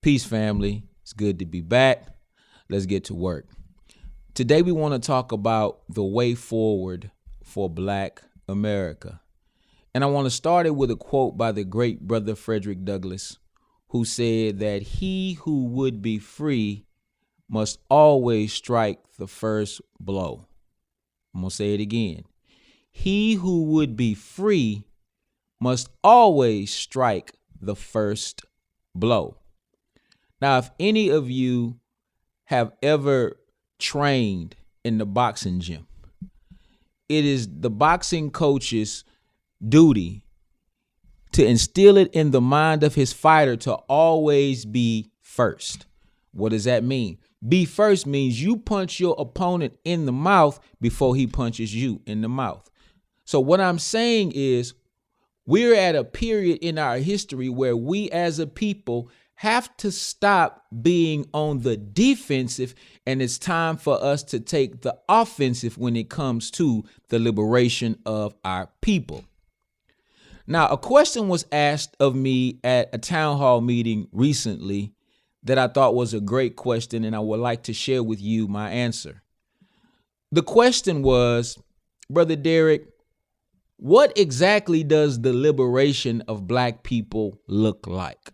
Peace, family. It's good to be back. Let's get to work. Today, we want to talk about the way forward for Black America. And I want to start it with a quote by the great brother Frederick Douglass, who said that he who would be free must always strike the first blow. I'm going to say it again. He who would be free must always strike the first blow. Now, if any of you have ever trained in the boxing gym, it is the boxing coach's duty to instill it in the mind of his fighter to always be first. What does that mean? Be first means you punch your opponent in the mouth before he punches you in the mouth. So what I'm saying is we're at a period in our history where we as a people have to stop being on the defensive, and it's time for us to take the offensive when it comes to the liberation of our people. Now, a question was asked of me at a town hall meeting recently that I thought was a great question, and I would like to share with you my answer. The question was, Brother Deric, what exactly does the liberation of Black people look like?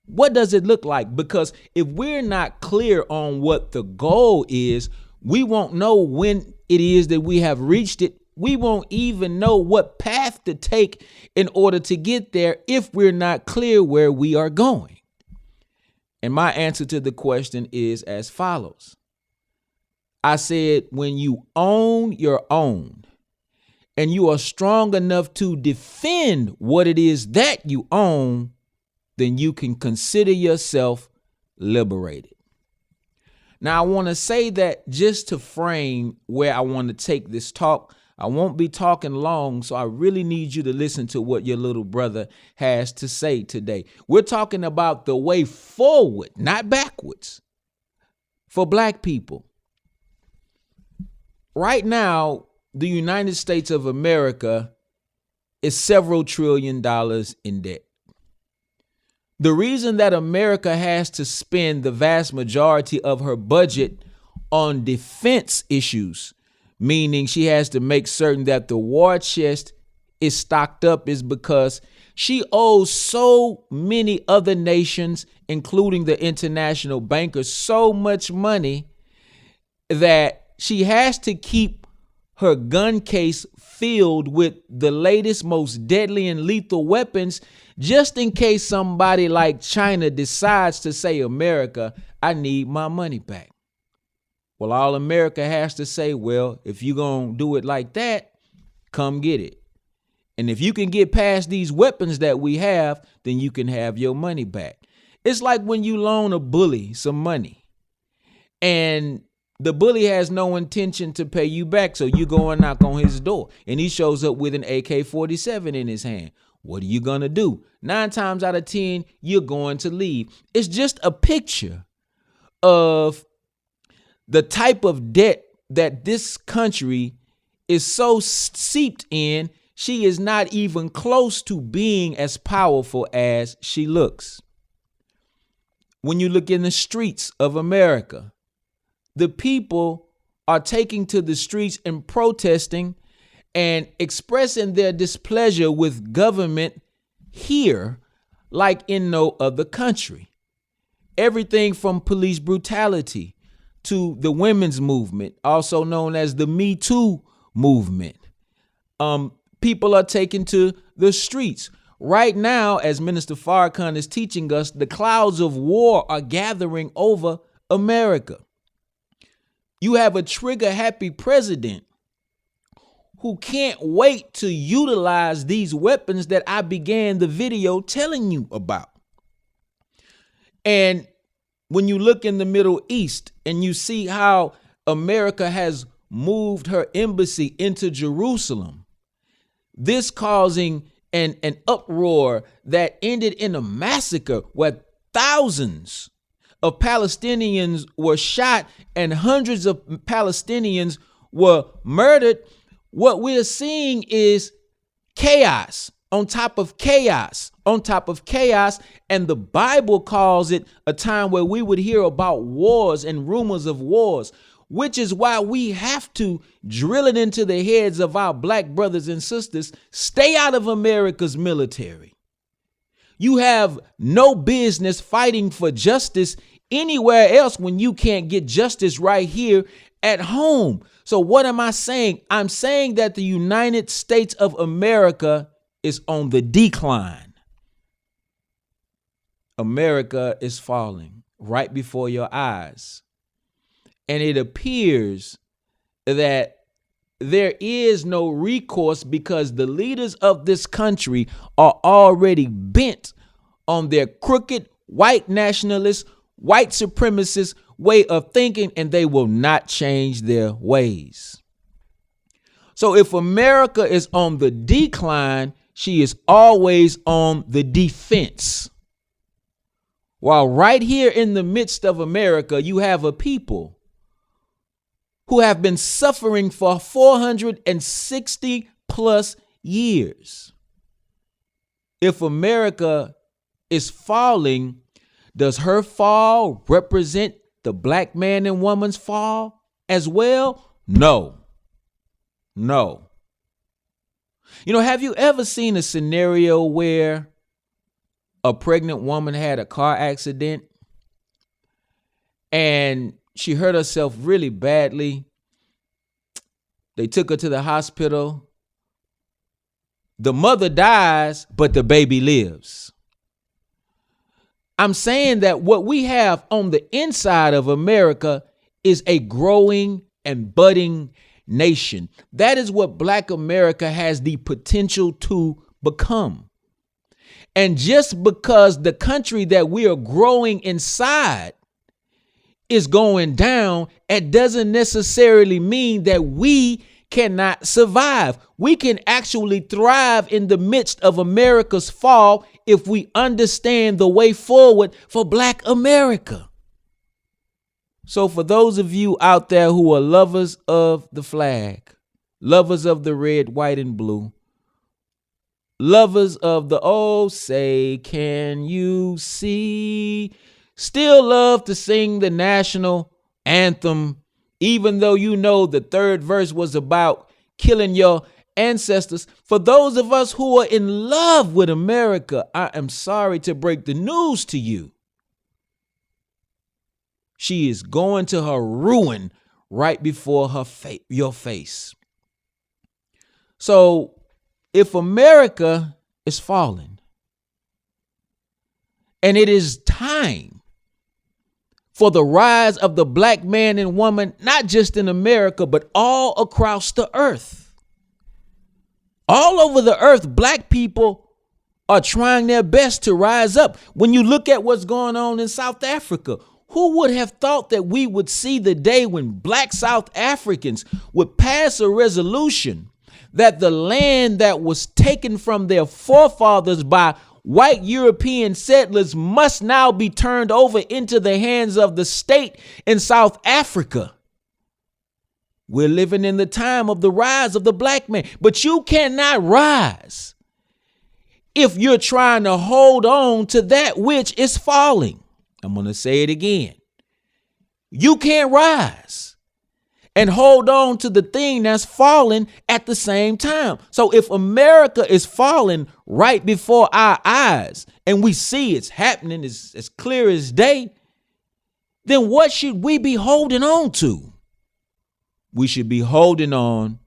What does it look like? Because if we're not clear on what the goal is, we won't know when it is that we have reached it. We won't even know what path to take in order to get there if we're not clear where we are going. And my answer to the question is as follows. I said, when you own your own and you are strong enough to defend what it is that you own, then you can consider yourself liberated. Now, I want to say that just to frame where I want to take this talk. I won't be talking long, so I really need you to listen to what your little brother has to say today. We're talking about the way forward, not backwards, for Black people. Right now, the United States of America is several $1 trillion in debt. The reason that America has to spend the vast majority of her budget on defense issues, meaning she has to make certain that the war chest is stocked up, is because she owes so many other nations, including the international bankers, so much money that she has to keep her gun case filled with the latest, most deadly and lethal weapons, just in case somebody like China decides to say, America, I need my money back. Well, all America has to say, well, if you're going to do it like that, come get it. And if you can get past these weapons that we have, then you can have your money back. It's like when you loan a bully some money and the bully has no intention to pay you back. So you go and knock on his door and he shows up with an AK-47 in his hand. What are you going to do? 9 times out of 10, you're going to leave. It's just a picture of the type of debt that this country is so seeped in. She is not even close to being as powerful as she looks. When you look in the streets of America, the people are taking to the streets and protesting and expressing their displeasure with government here like in no other country. Everything from police brutality to the women's movement, also known as the Me Too movement. People are taken to the streets. Right now, as Minister Farrakhan is teaching us, the clouds of war are gathering over America. You have a trigger-happy president who can't wait to utilize these weapons that I began the video telling you about. And when you look in the Middle East and you see how America has moved her embassy into Jerusalem, this causing an uproar that ended in a massacre where thousands of Palestinians were shot and hundreds of Palestinians were murdered. What we're seeing is chaos on top of chaos on top of chaos. And the Bible calls it a time where we would hear about wars and rumors of wars, which is why we have to drill it into the heads of our black brothers and sisters. Stay out of America's military. You have no business fighting for justice anywhere else when you can't get justice right here at home. So what am I saying? I'm saying that the United States of America is on the decline. America is falling right before your eyes. And it appears that there is no recourse because the leaders of this country are already bent on their crooked, white nationalist, white supremacist way of thinking, and they will not change their ways. So if America is on the decline, she is always on the defense. While right here in the midst of America, you have a people who have been suffering for 460 plus years. If America is falling, does her fall represent the black man and woman's fall as well? No. No. You know, have you ever seen a scenario where a pregnant woman had a car accident and she hurt herself really badly? They took her to the hospital. The mother dies, but the baby lives. I'm saying that what we have on the inside of America is a growing and budding nation. That is what Black America has the potential to become. And just because the country that we are growing inside is going down, it doesn't necessarily mean that we cannot survive. We can actually thrive in the midst of America's fall if we understand the way forward for Black America. So for those of you out there who are lovers of the flag, lovers of the red, white, and blue, lovers of the oh, say, can you see, still love to sing the national anthem, even though you know the third verse was about killing your ancestors. For those of us who are in love with America, I am sorry to break the news to you. She is going to her ruin right before your face. So if America is falling, and it is time for the rise of the Black man and woman, not just in America, but all across the earth. All over the earth, Black people are trying their best to rise up. When you look at what's going on in South Africa, who would have thought that we would see the day when Black South Africans would pass a resolution that the land that was taken from their forefathers by white European settlers must now be turned over into the hands of the state in South Africa? We're living in the time of the rise of the Black man, but you cannot rise if you're trying to hold on to that which is falling. I'm going to say it again. You can't rise and hold on to the thing that's falling at the same time. So if America is falling right before our eyes and we see it's happening as clear as day, then what should we be holding on to? We should be holding on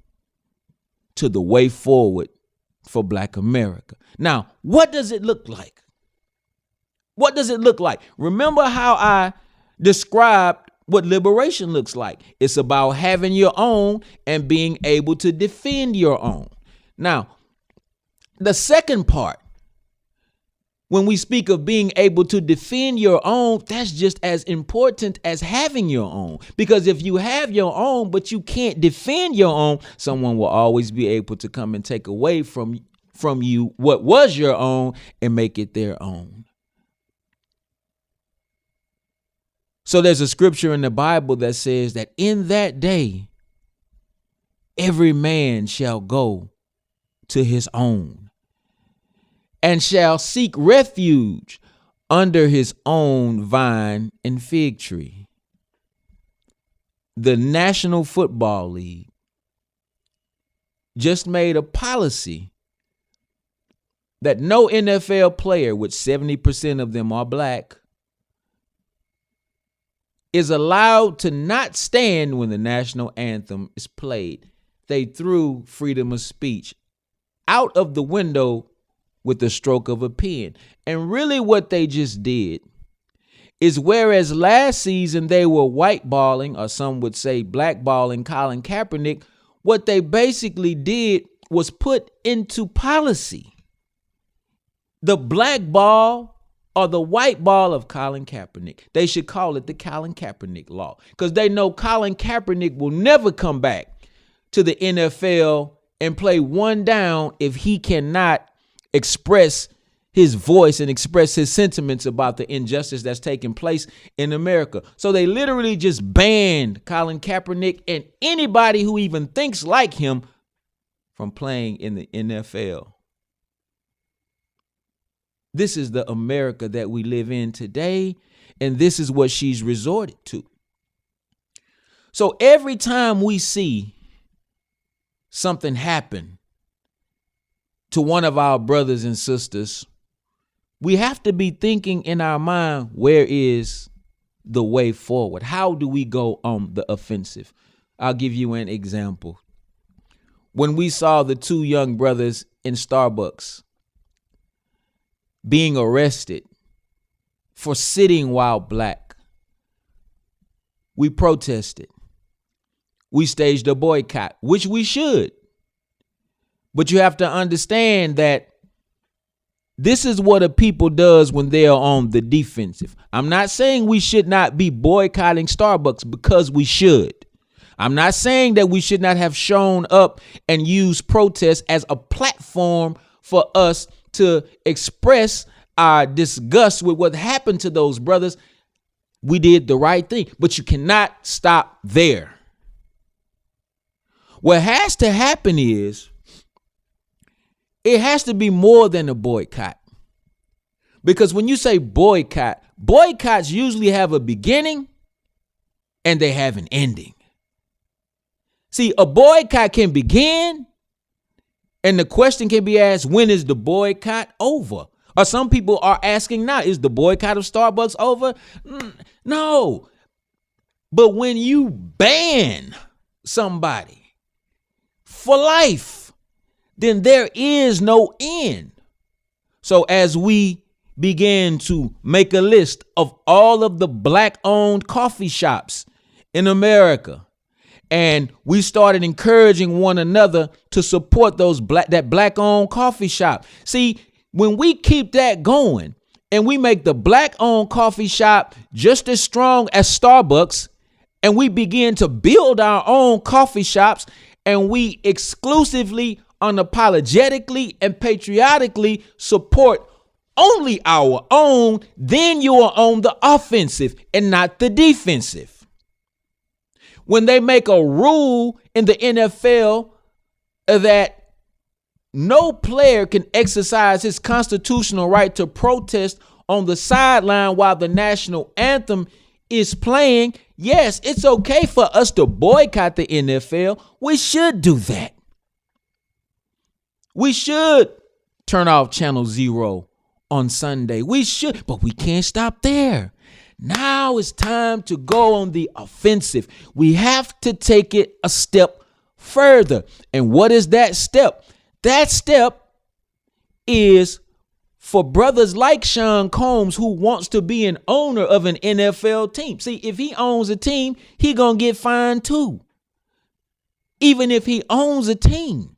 to the way forward for Black America. Now, what does it look like? What does it look like? Remember how I described what liberation looks like. It's about having your own and being able to defend your own. Now, the second part, when we speak of being able to defend your own, that's just as important as having your own. Because if you have your own, but you can't defend your own, someone will always be able to come and take away from you what was your own and make it their own. So there's a scripture in the Bible that says that in that day, every man shall go to his own. and shall seek refuge under his own vine and fig tree. The National Football League just made a policy that no NFL player, which 70% of them are black, is allowed to not stand when the national anthem is played. They threw freedom of speech out of the window with the stroke of a pen. And really what they just did is, whereas last season they were whiteballing, or some would say blackballing, Colin Kaepernick, what they basically did was put into policy the black ball or the white ball of Colin Kaepernick. They should call it the Colin Kaepernick law, because they know Colin Kaepernick will never come back to the NFL and play one down if he cannot express his voice and express his sentiments about the injustice that's taking place in America. So they literally just banned Colin Kaepernick and anybody who even thinks like him from playing in the NFL. This is the America that we live in today, and this is what she's resorted to. So every time we see something happen to one of our brothers and sisters, we have to be thinking in our mind, where is the way forward? How do we go on the offensive? I'll give you an example. When we saw the two young brothers in Starbucks being arrested for sitting while black, we protested. We staged a boycott, which we should. But you have to understand that this is what a people does when they are on the defensive. I'm not saying we should not be boycotting Starbucks, because we should. I'm not saying that we should not have shown up and used protests as a platform for us to express our disgust with what happened to those brothers. We did the right thing, but you cannot stop there. What has to happen is, it has to be more than a boycott. Because when you say boycott, boycotts usually have a beginning and they have an ending. See, a boycott can begin, and the question can be asked, when is the boycott over? Or some people are asking now, is the boycott of Starbucks over? No. But when you ban somebody for life, then there is no end. So as we began to make a list of all of the black-owned coffee shops in America, and we started encouraging one another to support that black-owned coffee shop. See, when we keep that going and we make the black-owned coffee shop just as strong as Starbucks, and we begin to build our own coffee shops, and we exclusively, unapologetically, and patriotically support only our own, then you are on the offensive and not the defensive. When they make a rule in the NFL that no player can exercise his constitutional right to protest on the sideline while the national anthem is playing, yes, it's okay for us to boycott the NFL. We should do that. We should turn off Channel Zero on Sunday. We should, but we can't stop there. Now it's time to go on the offensive. We have to take it a step further. And what is that step? That step is for brothers like Sean Combs, who wants to be an owner of an NFL team. See, if he owns a team, he gonna get fined too. Even if he owns a team.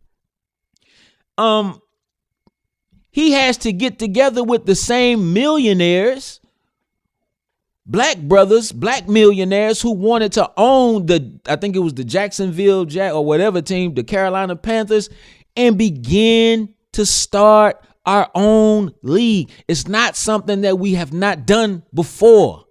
He has to get together with the same millionaires, black brothers, black millionaires who wanted to own I think it was the Jacksonville or whatever team, the Carolina Panthers, and begin to start our own league. It's not something that we have not done before.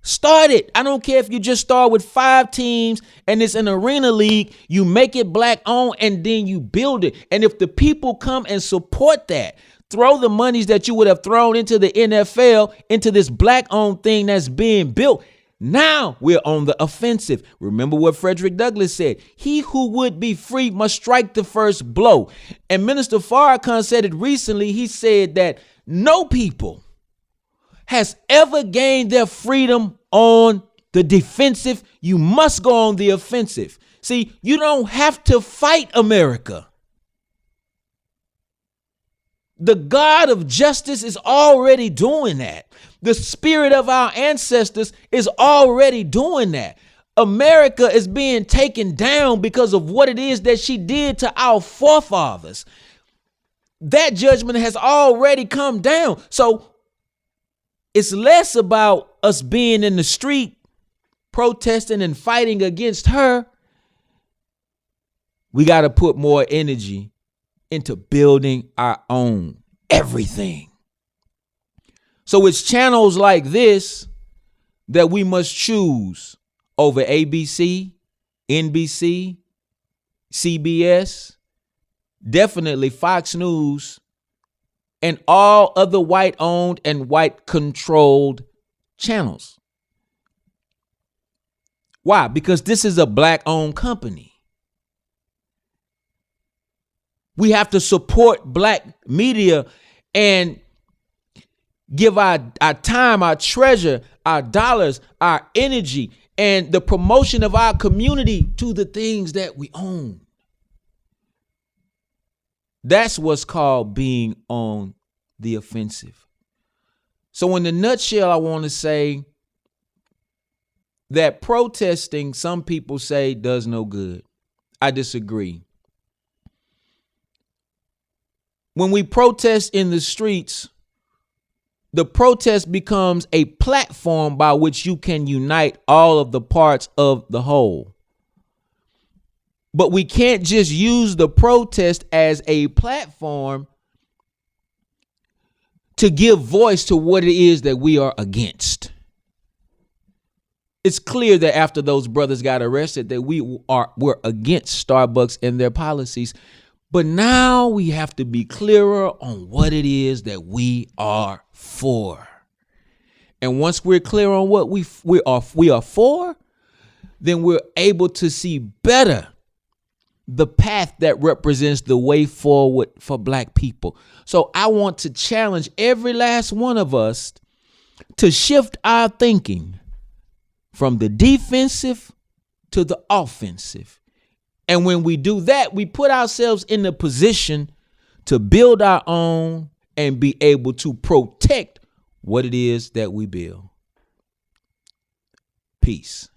Start it. I don't care if you just start with 5 teams and it's an arena league, you make it black owned and then you build it. And if the people come and support that, throw the monies that you would have thrown into the NFL into this black owned thing that's being built. Now we're on the offensive. Remember what Frederick Douglass said, he who would be free must strike the first blow. And Minister Farrakhan said it recently. He said that no people has ever gained their freedom on the defensive. You must go on the offensive. See, you don't have to fight America. The God of justice is already doing that. The spirit of our ancestors is already doing that. America is being taken down because of what it is that she did to our forefathers. That judgment has already come down. So it's less about us being in the street protesting and fighting against her. We got to put more energy into building our own everything. So it's channels like this that we must choose over ABC, NBC, CBS, definitely Fox News, and all other white owned and white controlled channels. Why? Because this is a black owned company. We have to support black media and give our time, our treasure, our dollars, our energy, and the promotion of our community to the things that we own. That's what's called being on the offensive. So in the nutshell, I want to say that protesting, some people say, does no good. I disagree. When we protest in the streets, the protest becomes a platform by which you can unite all of the parts of the whole. But we can't just use the protest as a platform to give voice to what it is that we are against. It's clear that after those brothers got arrested that we're against Starbucks and their policies. But now we have to be clearer on what it is that we are for. And once we're clear on what we are for, then we're able to see better the path that represents the way forward for black people. So I want to challenge every last one of us to shift our thinking from the defensive to the offensive. And when we do that, we put ourselves in the position to build our own and be able to protect what it is that we build. Peace.